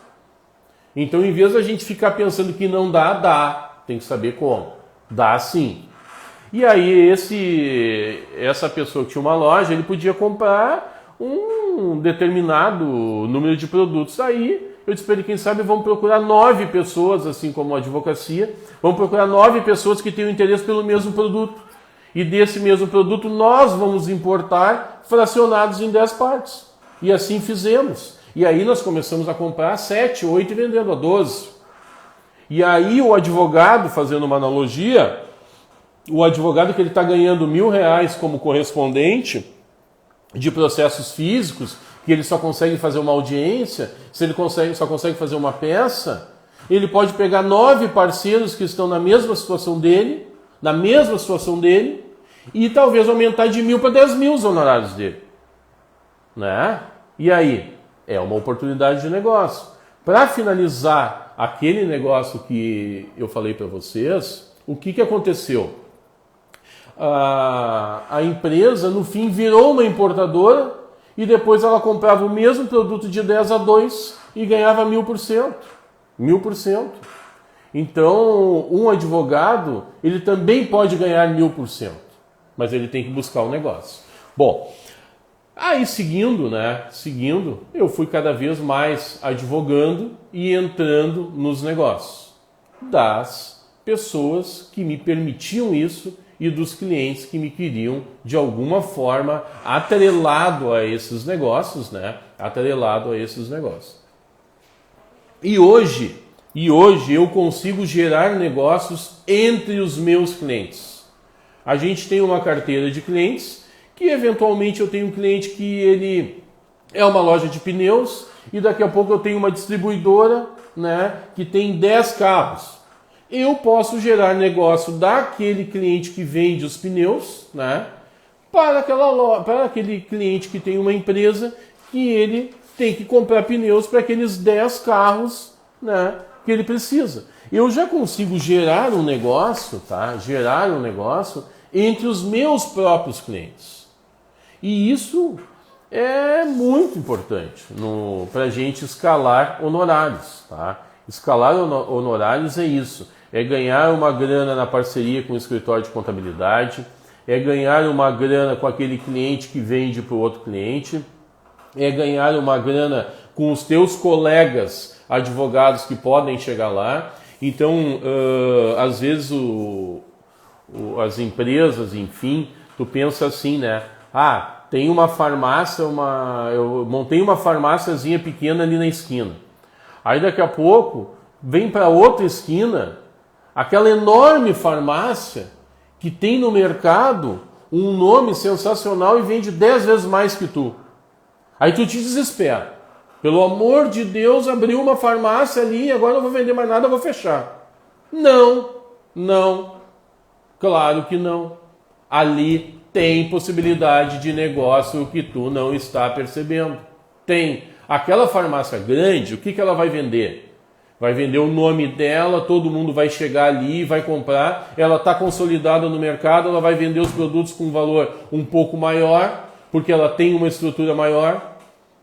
Então, em vez da gente ficar pensando que não dá, dá. Tem que saber como. Dá sim. E aí, essa pessoa que tinha uma loja, ele podia comprar um determinado número de produtos. Aí, eu disse para ele, quem sabe, vamos procurar 9 pessoas, assim como a advocacia, vamos procurar 9 pessoas que tenham interesse pelo mesmo produto. E desse mesmo produto, nós vamos importar fracionados em 10 partes. E assim fizemos. E aí nós começamos a comprar 7, 8 e vendendo a 12. E aí o advogado, fazendo uma analogia, o advogado que ele está ganhando R$1.000 como correspondente de processos físicos, que ele só consegue fazer uma audiência, se ele só consegue fazer uma peça, ele pode pegar 9 parceiros que estão na mesma situação dele, e talvez aumentar de 1.000 para 10.000 os honorários dele. Né? E aí? É uma oportunidade de negócio. Para finalizar aquele negócio que eu falei para vocês, o que aconteceu? A empresa, no fim, virou uma importadora e depois ela comprava o mesmo produto de 10 a 2 e ganhava 1.000%. 1.000%. Então, um advogado, ele também pode ganhar 1.000%, mas ele tem que buscar o negócio. Bom, aí seguindo, eu fui cada vez mais advogando e entrando nos negócios das pessoas que me permitiam isso e dos clientes que me queriam de alguma forma atrelado a esses negócios, E hoje eu consigo gerar negócios entre os meus clientes. A gente tem uma carteira de clientes que eventualmente eu tenho um cliente que ele é uma loja de pneus e daqui a pouco eu tenho uma distribuidora, né, que tem 10 carros. Eu posso gerar negócio daquele cliente que vende os pneus, né, para aquele cliente que tem uma empresa que ele tem que comprar pneus para aqueles 10 carros né, que ele precisa. Eu já consigo gerar um negócio, tá? Gerar um negócio entre os meus próprios clientes. E isso é muito importante para a gente escalar honorários, tá? Escalar honorários é isso, é ganhar uma grana na parceria com o escritório de contabilidade, é ganhar uma grana com aquele cliente que vende para o outro cliente, é ganhar uma grana com os teus colegas advogados que podem chegar lá. Então, às vezes as empresas, enfim, tu pensa assim, né? Ah, tem uma farmácia, eu montei uma farmáciazinha pequena ali na esquina. Aí daqui a pouco vem para outra esquina aquela enorme farmácia que tem no mercado um nome sensacional e vende 10 vezes mais que tu. Aí tu te desespera. Pelo amor de Deus, abriu uma farmácia ali, agora não vou vender mais nada, eu vou fechar. Não. Claro que não. Ali tem possibilidade de negócio que tu não está percebendo. Tem. Aquela farmácia grande, o que ela vai vender? Vai vender o nome dela, todo mundo vai chegar ali, vai comprar, ela está consolidada no mercado, ela vai vender os produtos com um valor um pouco maior, porque ela tem uma estrutura maior,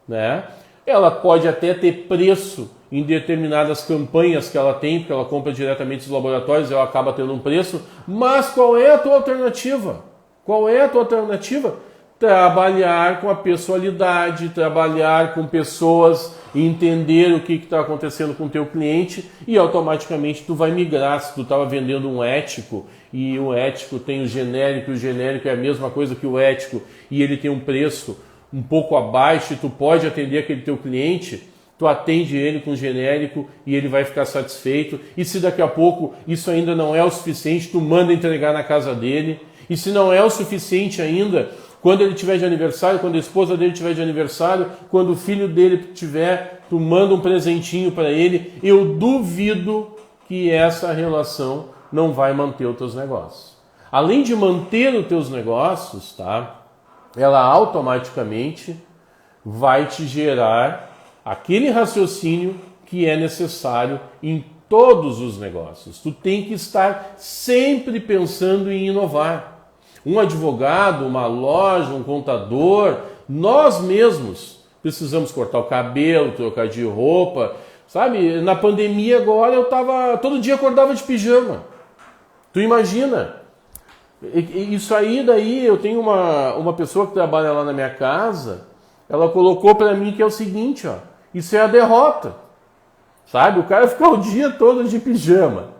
né? Ela pode até ter preço em determinadas campanhas que ela tem, porque ela compra diretamente dos laboratórios e ela acaba tendo um preço, mas qual é a tua alternativa? Qual é a tua alternativa? Trabalhar com a pessoalidade, trabalhar com pessoas, entender o que está acontecendo com o teu cliente e automaticamente tu vai migrar. Se tu estava vendendo um ético e o ético tem o genérico é a mesma coisa que o ético e ele tem um preço um pouco abaixo e tu pode atender aquele teu cliente, tu atende ele com genérico e ele vai ficar satisfeito. E se daqui a pouco isso ainda não é o suficiente, tu manda entregar na casa dele. E se não é o suficiente ainda, quando ele tiver de aniversário, quando a esposa dele tiver de aniversário, quando o filho dele tiver, tu manda um presentinho para ele. Eu duvido que essa relação não vai manter os teus negócios. Além de manter os teus negócios, tá? Ela automaticamente vai te gerar aquele raciocínio que é necessário em todos os negócios. Tu tem que estar sempre pensando em inovar. Um advogado, uma loja, um contador, nós mesmos precisamos cortar o cabelo, trocar de roupa. Sabe, na pandemia agora todo dia acordava de pijama. Tu imagina? Isso aí daí, eu tenho uma pessoa que trabalha lá na minha casa, ela colocou para mim que é o seguinte, ó, isso é a derrota. Sabe, o cara ficar o dia todo de pijama,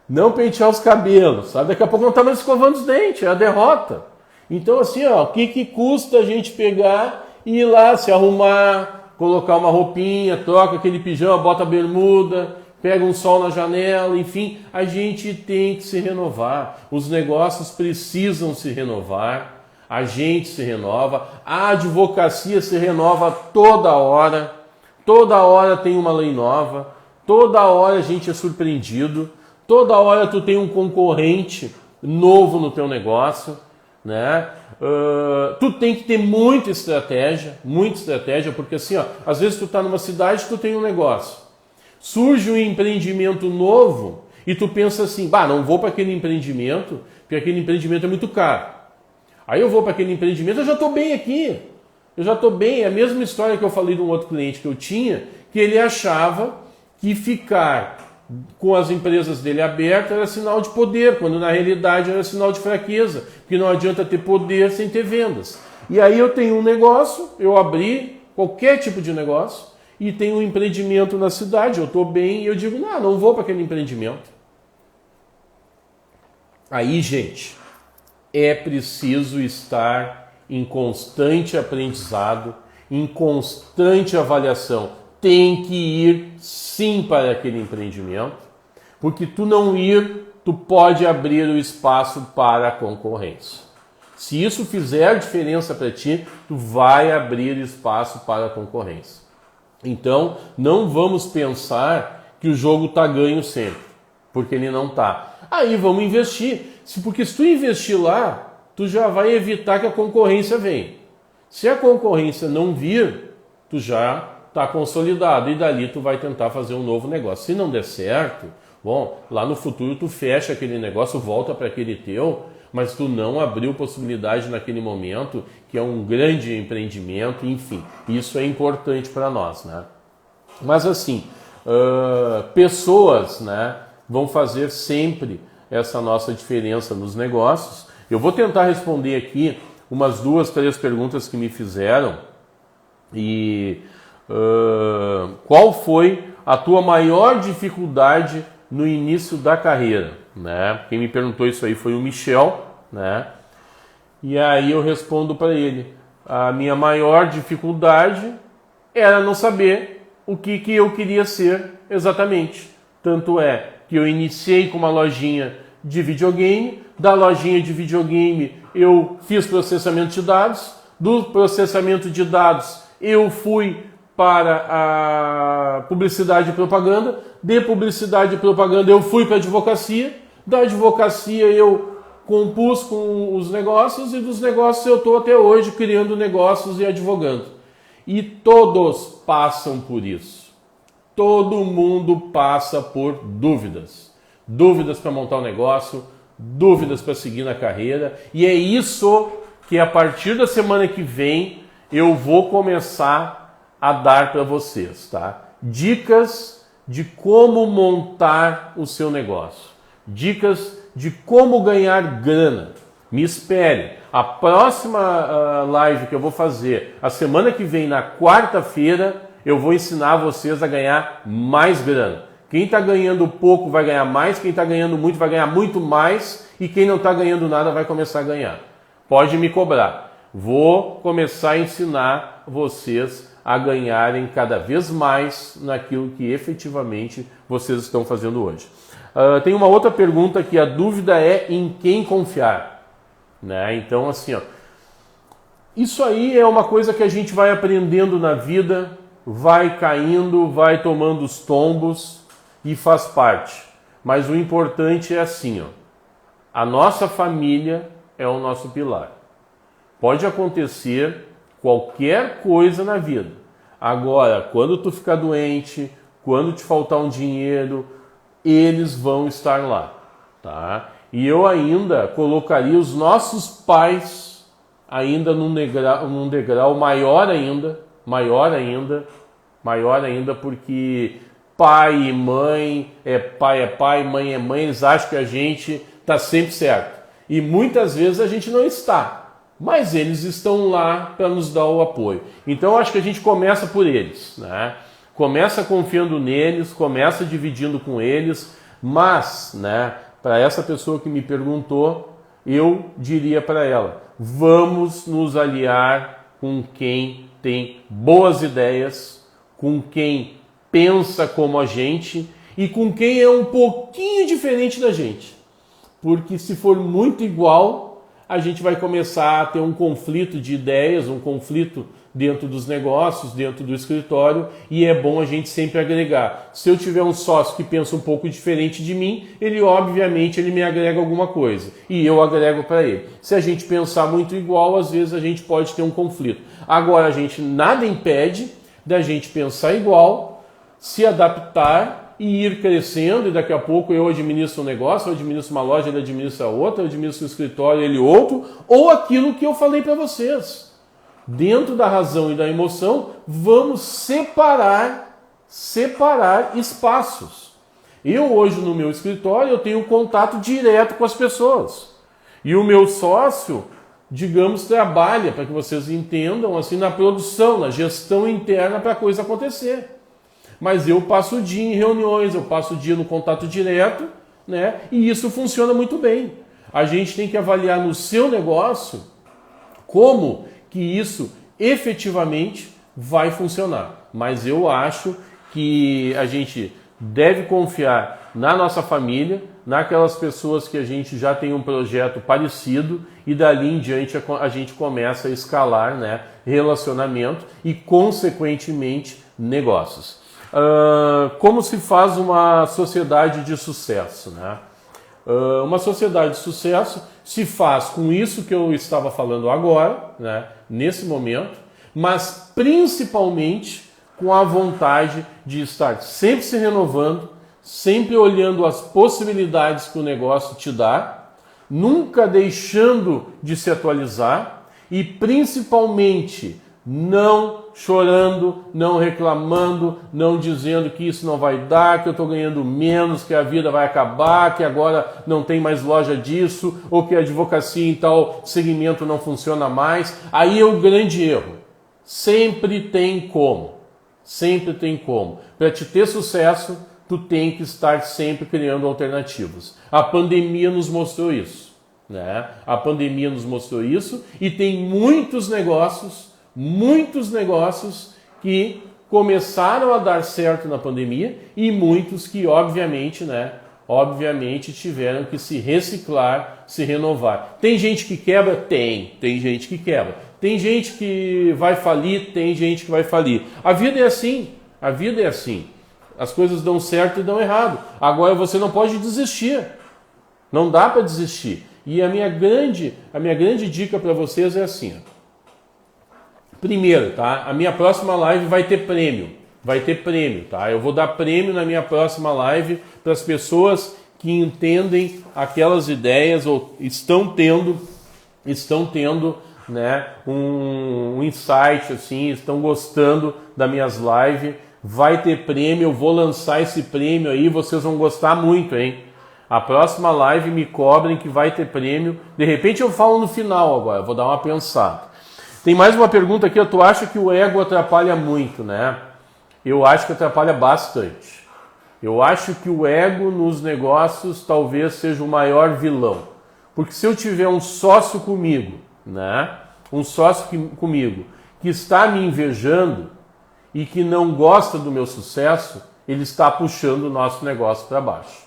não pentear os cabelos, sabe, daqui a pouco não tá mais escovando os dentes, é a derrota. Então assim, ó, o que custa a gente pegar e ir lá, se arrumar, colocar uma roupinha, troca aquele pijama, bota a bermuda, pega um sol na janela, enfim, a gente tem que se renovar. Os negócios precisam se renovar, a gente se renova, a advocacia se renova toda hora tem uma lei nova, toda hora a gente é surpreendido, toda hora tu tem um concorrente novo no teu negócio, né? Tu tem que ter muita estratégia, porque assim, ó, às vezes tu tá numa cidade, tu tem um negócio. Surge um empreendimento novo e tu pensa assim, não vou para aquele empreendimento, porque aquele empreendimento é muito caro. Aí eu vou para aquele empreendimento, eu já estou bem aqui. É a mesma história que eu falei de um outro cliente que eu tinha, que ele achava que ficar com as empresas dele abertas era sinal de poder, quando na realidade era sinal de fraqueza, porque não adianta ter poder sem ter vendas. E aí eu tenho um negócio, eu abri qualquer tipo de negócio, e tem um empreendimento na cidade, eu estou bem, e eu digo, não vou para aquele empreendimento. Aí, gente, é preciso estar em constante aprendizado, em constante avaliação. Tem que ir sim para aquele empreendimento, porque tu não ir, tu pode abrir o espaço para a concorrência. Se isso fizer diferença para ti, tu vai abrir espaço para a concorrência. Então, não vamos pensar que o jogo está ganho sempre, porque ele não está. Aí vamos investir, porque se tu investir lá, tu já vai evitar que a concorrência venha. Se a concorrência não vir, tu já está consolidado, e dali tu vai tentar fazer um novo negócio. Se não der certo, bom, lá no futuro tu fecha aquele negócio, volta para aquele teu, mas tu não abriu possibilidade naquele momento, que é um grande empreendimento, enfim, isso é importante para nós, né? Mas assim, pessoas, né, vão fazer sempre essa nossa diferença nos negócios. Eu vou tentar responder aqui umas 2, 3 perguntas que me fizeram. E qual foi a tua maior dificuldade no início da carreira, né? Quem me perguntou isso aí foi o Michel, né? E aí eu respondo para ele: a minha maior dificuldade era não saber o que eu queria ser exatamente. Tanto é que eu iniciei com uma lojinha de videogame, da lojinha de videogame eu fiz processamento de dados, do processamento de dados eu fui para a publicidade e propaganda, de publicidade e propaganda eu fui para a advocacia, da advocacia eu compus com os negócios e dos negócios eu estou até hoje criando negócios e advogando. E todos passam por isso. Todo mundo passa por dúvidas. Dúvidas para montar um negócio, dúvidas para seguir na carreira. E é isso que a partir da semana que vem eu vou começar a dar para vocês, tá? Dicas de como montar o seu negócio. Dicas de como ganhar grana. Me espere. A próxima live que eu vou fazer, a semana que vem, na quarta-feira, eu vou ensinar vocês a ganhar mais grana. Quem está ganhando pouco vai ganhar mais, quem está ganhando muito vai ganhar muito mais e quem não está ganhando nada vai começar a ganhar. Pode me cobrar. Vou começar a ensinar vocês a ganharem cada vez mais naquilo que efetivamente vocês estão fazendo hoje. Tem uma outra pergunta que a dúvida é em quem confiar, né? Então, assim, ó, isso aí é uma coisa que a gente vai aprendendo na vida, vai caindo, vai tomando os tombos e faz parte. Mas o importante é assim, ó, a nossa família é o nosso pilar. Pode acontecer qualquer coisa na vida. Agora, quando tu ficar doente, quando te faltar um dinheiro, eles vão estar lá, tá? E eu ainda colocaria os nossos pais ainda num degrau maior ainda, porque pai e mãe é pai, mãe é mãe, eles acham que a gente está sempre certo. E muitas vezes a gente não está. Mas eles estão lá para nos dar o apoio. Então eu acho que a gente começa por eles, né? Começa confiando neles, começa dividindo com eles, mas, né, para essa pessoa que me perguntou, eu diria para ela: vamos nos aliar com quem tem boas ideias, com quem pensa como a gente e com quem é um pouquinho diferente da gente. Porque se for muito igual, a gente vai começar a ter um conflito de ideias, um conflito dentro dos negócios, dentro do escritório, e é bom a gente sempre agregar. Se eu tiver um sócio que pensa um pouco diferente de mim, ele obviamente me agrega alguma coisa, e eu agrego para ele. Se a gente pensar muito igual, às vezes a gente pode ter um conflito. Agora, a gente nada impede da gente pensar igual, se adaptar e ir crescendo, e daqui a pouco eu administro um negócio, eu administro uma loja, ele administra outra, eu administro um escritório, ele outro, ou aquilo que eu falei para vocês. Dentro da razão e da emoção, vamos separar espaços. Eu hoje no meu escritório, eu tenho contato direto com as pessoas. E o meu sócio, digamos, trabalha, para que vocês entendam, assim, na produção, na gestão interna para a coisa acontecer. Mas eu passo o dia em reuniões, eu passo o dia no contato direto, né? E isso funciona muito bem. A gente tem que avaliar no seu negócio como que isso efetivamente vai funcionar. Mas eu acho que a gente deve confiar na nossa família, naquelas pessoas que a gente já tem um projeto parecido e dali em diante a gente começa a escalar, né, relacionamento e, consequentemente, negócios. Como se faz uma sociedade de sucesso, né? Uma sociedade de sucesso se faz com isso que eu estava falando agora, né, nesse momento, mas principalmente com a vontade de estar sempre se renovando, sempre olhando as possibilidades que o negócio te dá, nunca deixando de se atualizar e principalmente não chorando, não reclamando, não dizendo que isso não vai dar, que eu estou ganhando menos, que a vida vai acabar, que agora não tem mais loja disso, ou que a advocacia em tal segmento não funciona mais. Aí é o grande erro. Sempre tem como. Sempre tem como. Para te ter sucesso, tu tem que estar sempre criando alternativas. A pandemia nos mostrou isso, né? A pandemia nos mostrou isso e tem muitos negócios que começaram a dar certo na pandemia e muitos que, obviamente, tiveram que se reciclar, se renovar. Tem gente que quebra? Tem gente que quebra. Tem gente que vai falir? Tem gente que vai falir. A vida é assim, As coisas dão certo e dão errado. Agora você não pode desistir. Não dá para desistir. E a minha grande dica para vocês é assim, ó. Primeiro, tá? A minha próxima live vai ter prêmio. Tá? Eu vou dar prêmio na minha próxima live para as pessoas que entendem aquelas ideias ou estão tendo, né, um insight assim, estão gostando das minhas lives. Vai ter prêmio, eu vou lançar esse prêmio aí, vocês vão gostar muito, hein? A próxima live me cobrem que vai ter prêmio. De repente eu falo no final agora, vou dar uma pensada. Tem mais uma pergunta aqui, tu acha que o ego atrapalha muito, né? Eu acho que atrapalha bastante. Eu acho que o ego nos negócios talvez seja o maior vilão. Porque se eu tiver um sócio comigo, né? Comigo que está me invejando e que não gosta do meu sucesso, ele está puxando o nosso negócio para baixo.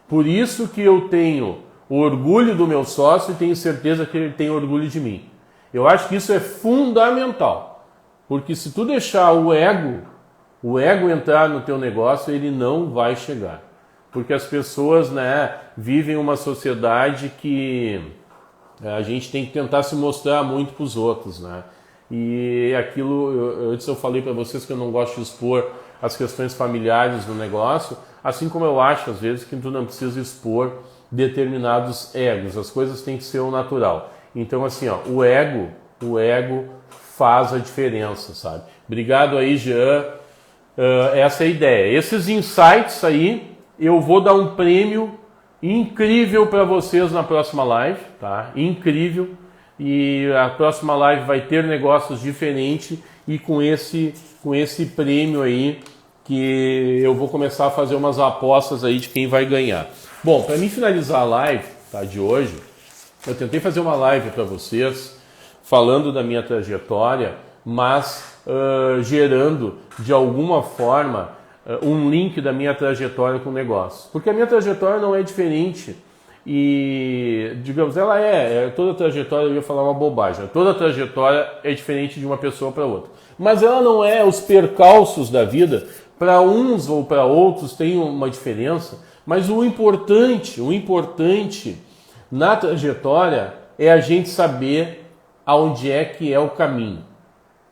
Por isso que eu tenho o orgulho do meu sócio e tenho certeza que ele tem orgulho de mim. Eu acho que isso é fundamental, porque se tu deixar o ego entrar no teu negócio, ele não vai chegar. Porque as pessoas, né, vivem uma sociedade que a gente tem que tentar se mostrar muito para os outros, né? E aquilo, antes eu falei para vocês que eu não gosto de expor as questões familiares do negócio, assim como eu acho às vezes que tu não precisa expor determinados egos, as coisas têm que ser o natural. Então assim, ó, o ego faz a diferença, sabe? Obrigado aí, Jean. Essa é a ideia. Esses insights aí, eu vou dar um prêmio incrível para vocês na próxima live, tá? Incrível. E a próxima live vai ter negócios diferentes e com esse prêmio aí que eu vou começar a fazer umas apostas aí de quem vai ganhar. Bom, para mim finalizar a live, tá, de hoje, eu tentei fazer uma live para vocês falando da minha trajetória, mas gerando de alguma forma um link da minha trajetória com o negócio. Porque a minha trajetória não é diferente e, digamos, ela toda trajetória, eu ia falar uma bobagem, toda trajetória é diferente de uma pessoa para outra. Mas ela não é, os percalços da vida, para uns ou para outros tem uma diferença, mas o importante na trajetória é a gente saber aonde é que é o caminho,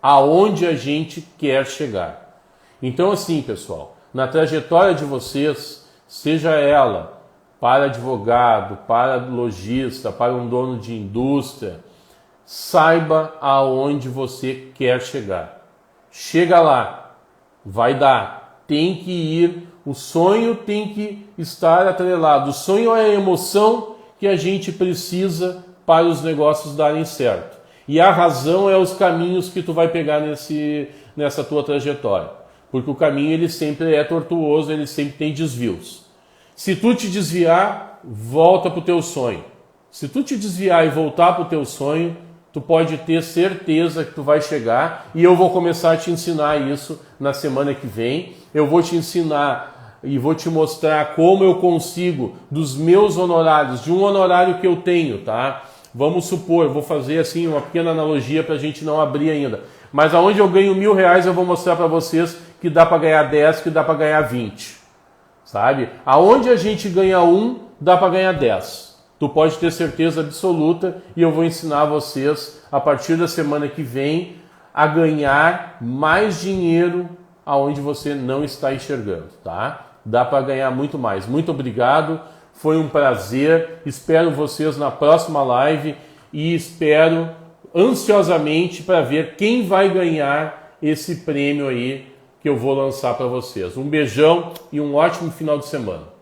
aonde a gente quer chegar. Então assim, pessoal, na trajetória de vocês, seja ela para advogado, para lojista, para um dono de indústria, saiba aonde você quer chegar. Chega lá, vai dar, tem que ir, o sonho tem que estar atrelado. O sonho é a emoção que a gente precisa para os negócios darem certo. E a razão é os caminhos que tu vai pegar nessa tua trajetória. Porque o caminho ele sempre é tortuoso, ele sempre tem desvios. Se tu te desviar, volta para o teu sonho. Se tu te desviar e voltar para o teu sonho, tu pode ter certeza que tu vai chegar e eu vou começar a te ensinar isso na semana que vem. Eu vou te ensinar e vou te mostrar como eu consigo dos meus honorários, de um honorário que eu tenho, tá? Vamos supor, vou fazer assim uma pequena analogia para a gente não abrir ainda. Mas aonde eu ganho R$1.000 eu vou mostrar para vocês que dá para ganhar 10, que dá para ganhar 20. Sabe? Aonde a gente ganha 1, dá para ganhar 10. Tu pode ter certeza absoluta e eu vou ensinar vocês a partir da semana que vem a ganhar mais dinheiro aonde você não está enxergando, tá? Dá para ganhar muito mais. Muito obrigado, foi um prazer, espero vocês na próxima live e espero ansiosamente para ver quem vai ganhar esse prêmio aí que eu vou lançar para vocês. Um beijão e um ótimo final de semana.